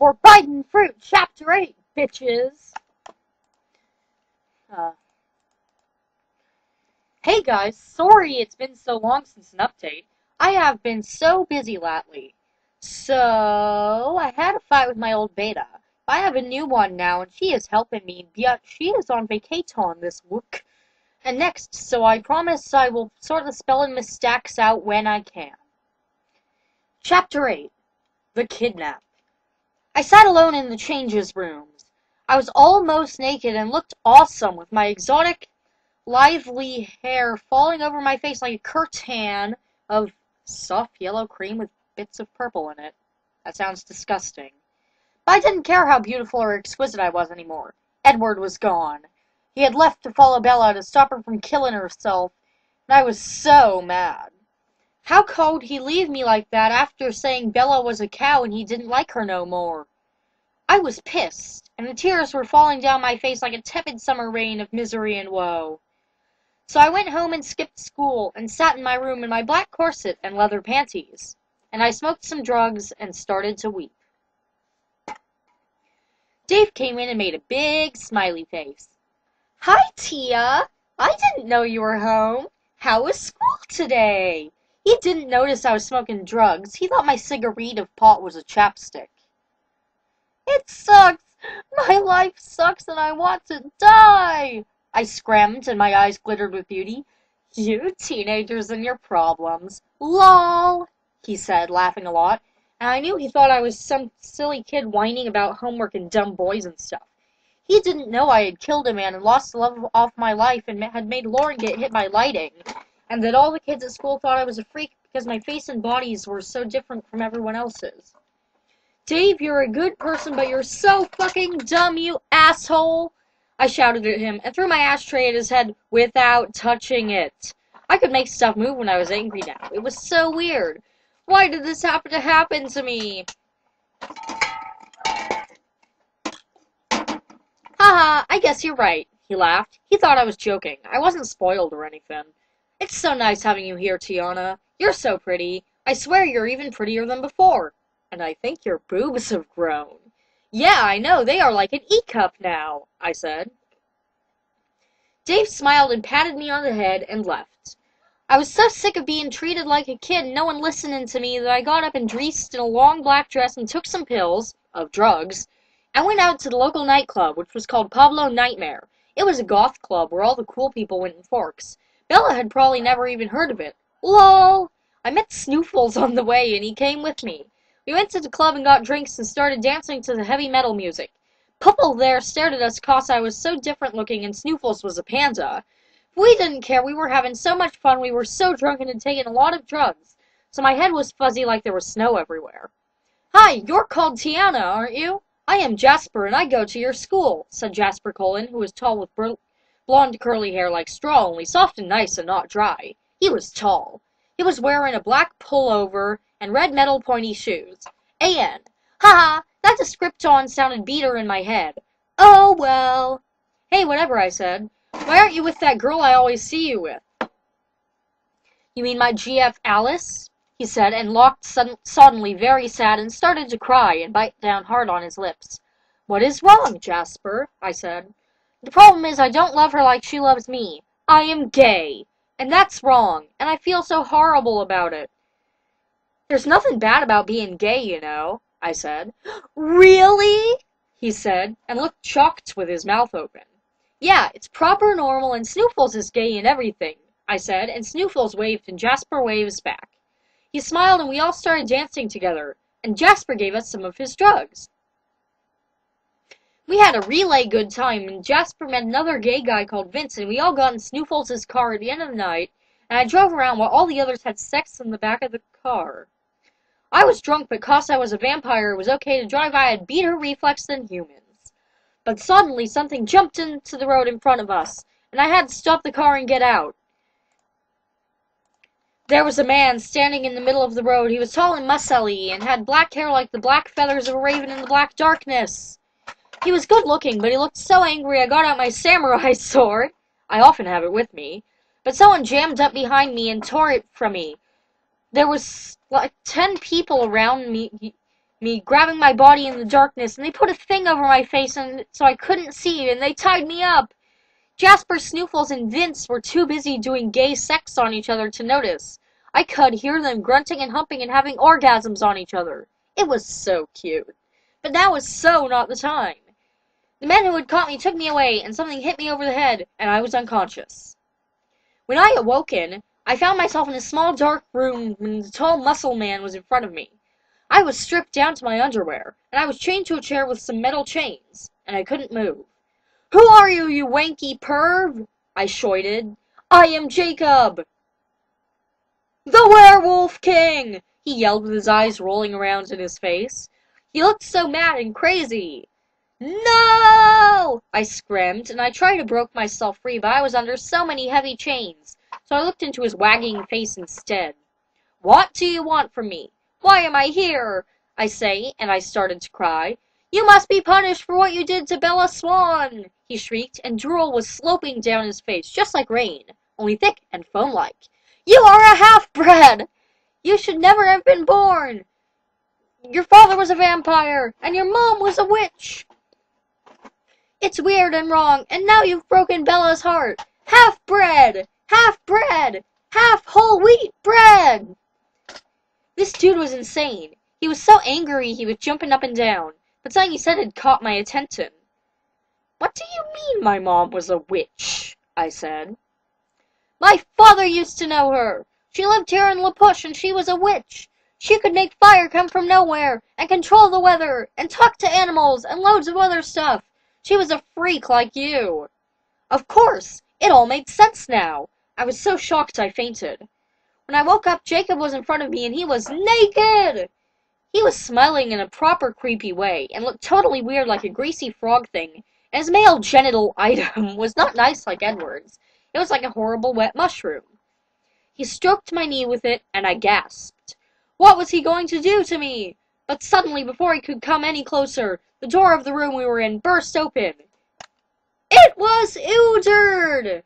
Forbiden Fruit, Chapter 8, bitches! Hey guys, sorry it's been so long since an update. I have been so busy lately. So, I had a fight with my old beta. I have a new one now, and she is helping me, but she is on vacation this week. And next, so I promise I will sort the spelling mistakes out when I can. Chapter 8, The Kidnap. I sat alone in the changes rooms. I was almost naked and looked awesome with my exotic, lively hair falling over my face like a curtain of soft yellow cream with bits of purple in it. That sounds disgusting. But I didn't care how beautiful or exquisite I was anymore. Edward was gone. He had left to follow Bella to stop her from killing herself, and I was so mad. How could he leave me like that after saying Bella was a cow and he didn't like her no more? I was pissed, and the tears were falling down my face like a tepid summer rain of misery and woe. So I went home and skipped school, and sat in my room in my black corset and leather panties. And I smoked some drugs and started to weep. Dave came in and made a big smiley face. Hi, Tia! I didn't know you were home. How was school today? He didn't notice I was smoking drugs. He thought my cigarette of pot was a chapstick. It sucks! My life sucks and I want to die! I screamed, and my eyes glittered with beauty. You teenagers and your problems. LOL, he said, laughing a lot, and I knew he thought I was some silly kid whining about homework and dumb boys and stuff. He didn't know I had killed a man and lost the love of my life and had made Lauren get hit by lightning, and that all the kids at school thought I was a freak because my face and bodies were so different from everyone else's. Dave, you're a good person, but you're so fucking dumb, you asshole! I shouted at him and threw my ashtray at his head without touching it. I could make stuff move when I was angry now. It was so weird. Why did this happen to me? Haha, I guess you're right, he laughed. He thought I was joking. I wasn't spoiled or anything. It's so nice having you here, Tiana. You're so pretty. I swear you're even prettier than before. And I think your boobs have grown. Yeah, I know, they are like an E-cup now, I said. Dave smiled and patted me on the head and left. I was so sick of being treated like a kid and no one listening to me that I got up and dressed in a long black dress and took some pills, of drugs, and went out to the local nightclub, which was called Pablo Nightmare. It was a goth club where all the cool people went in forks. Bella had probably never even heard of it. LOL! I met Snoofles on the way and he came with me. We went to the club and got drinks and started dancing to the heavy metal music. Couple there stared at us cause I was so different looking and Snoofles was a panda. But we didn't care, we were having so much fun, we were so drunk and had taken a lot of drugs, so my head was fuzzy like there was snow everywhere. Hi, you're called Tiana, aren't you? I am Jasper and I go to your school, said Jasper Cullen, who was tall with blonde curly hair like straw, only soft and nice and not dry. He was tall. He was wearing a black pullover and red metal pointy shoes. A.N. Haha, that description sounded beater in my head. Oh, well. Hey, whatever, I said. Why aren't you with that girl I always see you with? You mean my GF Alice? He said, and looked suddenly very sad and started to cry and bite down hard on his lips. What is wrong, Jasper? I said. The problem is I don't love her like she loves me. I am gay. And that's wrong, and I feel so horrible about it. There's nothing bad about being gay, you know, I said. Really? He said, and looked shocked with his mouth open. Yeah, it's proper normal, and Snoofles is gay and everything, I said, and Snoofles waved and Jasper waves back. He smiled and we all started dancing together, and Jasper gave us some of his drugs. We had a relay good time, and Jasper met another gay guy called Vince, and we all got in Snoofles' car at the end of the night, and I drove around while all the others had sex in the back of the car. I was drunk, but cause I was a vampire, it was okay to drive. I had better reflex than humans. But suddenly something jumped into the road in front of us, and I had to stop the car and get out. There was a man standing in the middle of the road. He was tall and muscly, and had black hair like the black feathers of a raven in the black darkness. He was good-looking, but he looked so angry I got out my samurai sword. I often have it with me. But someone jammed up behind me and tore it from me. There was like 10 people around me me, grabbing my body in the darkness, and they put a thing over my face and so I couldn't see, and they tied me up. Jasper, Snoofles, and Vince were too busy doing gay sex on each other to notice. I could hear them grunting and humping and having orgasms on each other. It was so cute. But now was so not the time. The men who had caught me took me away, and something hit me over the head, and I was unconscious. When I awoken, I found myself in a small dark room when the tall muscle man was in front of me. I was stripped down to my underwear, and I was chained to a chair with some metal chains, and I couldn't move. "Who are you, you wanky perv?" I shouted. "I am Jacob." "The Werewolf King!" he yelled with his eyes rolling around in his face. He looked so mad and crazy. "No!" I screamed, and I tried to break myself free, but I was under so many heavy chains, so I looked into his wagging face instead. "What do you want from me? Why am I here?" I say, and I started to cry. "You must be punished for what you did to Bella Swan!" he shrieked, and drool was sloping down his face, just like rain, only thick and foam-like. "You are a half-bred! You should never have been born! Your father was a vampire, and your mom was a witch! It's weird and wrong, and now you've broken Bella's heart! Half-bred! Half-bred! Half-whole wheat bread!" This dude was insane. He was so angry he was jumping up and down, but something he said had caught my attention. "What do you mean my mom was a witch?" I said. "My father used to know her. She lived here in La Push, and she was a witch. She could make fire come from nowhere, and control the weather, and talk to animals, and loads of other stuff. She was a freak like you." Of course! It all made sense now. I was so shocked I fainted. When I woke up, Jacob was in front of me, and he was naked! He was smiling in a proper creepy way, and looked totally weird like a greasy frog thing, and his male genital item was not nice like Edward's. It was like a horrible wet mushroom. He stroked my knee with it, and I gasped. What was he going to do to me? But suddenly, before he could come any closer, the door of the room we were in burst open. It was Udard!